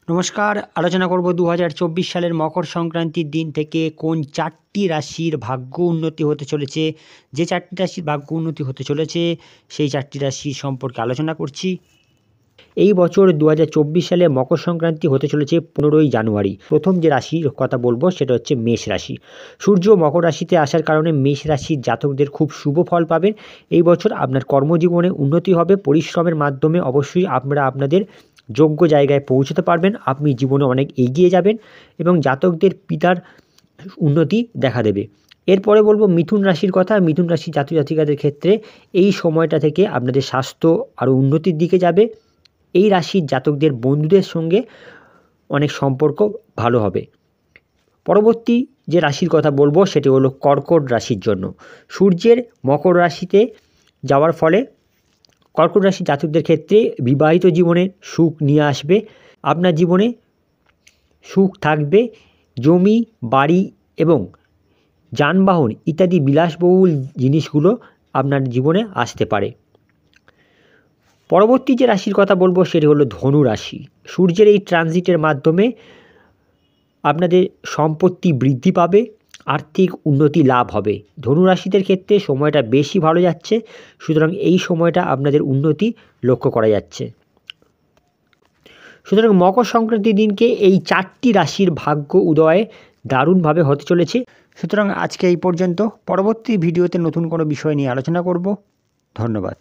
নমস্কার, আলোচনা করব 2024 সালের মকর সংক্রান্তির দিন থেকে কোন 4টি রাশির ভাগ্য উন্নতি হতে চলেছে। যে 4টি রাশির ভাগ্য উন্নতি হতে চলেছে সেই 4টি রাশি সম্পর্কে আলোচনা করছি। এই বছর 2024 সালে মকর সংক্রান্তি হতে চলেছে 15ই জানুয়ারি। প্রথম যে রাশির কথা বলবো সেটা হচ্ছে মেষ রাশি। সূর্য মকর রাশিতে আসার কারণে মেষ রাশির জাতকদের খুব শুভ ফল পাবেন। এই বছর আপনার কর্মজীবনে উন্নতি হবে। পরিশ্রমের মাধ্যমে অবশ্যই আপনারা আপনাদের যোগ্য জায়গায় পৌঁছতে পারবেন। আপনি জীবনে অনেক এগিয়ে যাবেন এবং জাতকদের পিতার উন্নতি দেখা দেবে। এরপরে বলবো মিথুন রাশির কথা। মিথুন রাশির জাতক জাতিকাদের ক্ষেত্রে এই সময়টা থেকে আপনাদের স্বাস্থ্য আরও উন্নতির দিকে যাবে। এই রাশির জাতকদের বন্ধুদের সঙ্গে অনেক সম্পর্ক ভালো হবে। পরবর্তী যে রাশির কথা বলবো সেটি হলো কর্কট রাশির জন্য। সূর্যের মকর রাশিতে যাওয়ার ফলে কর্কট রাশির জাতকদের ক্ষেত্রে বিবাহিত জীবনে সুখ নিয়ে আসবে। আপনার জীবনে সুখ থাকবে। জমি, বাড়ি এবং যানবাহন ইত্যাদি বিলাসবহুল জিনিসগুলো আপনার জীবনে আসতে পারে। পরবর্তী যে রাশির কথা বলবো সেটি হলো ধনু রাশি। সূর্যের এই ট্রানজিটের মাধ্যমে আপনাদের সম্পত্তি বৃদ্ধি পাবে, আর্থিক উন্নতি লাভ হবে। ধনু রাশিদের ক্ষেত্রে সময়টা বেশি ভালো যাচ্ছে, সুতরাং এই সময়টা আপনাদের উন্নতি লক্ষ্য করা যাচ্ছে। সুতরাং মকর সংক্রান্তির দিনকে এই 4টি রাশির ভাগ্য উদয় দারুণভাবে হতে চলেছে। সুতরাং আজকে এই পর্যন্ত। পরবর্তী ভিডিওতে নতুন কোনো বিষয় নিয়ে আলোচনা করব। ধন্যবাদ।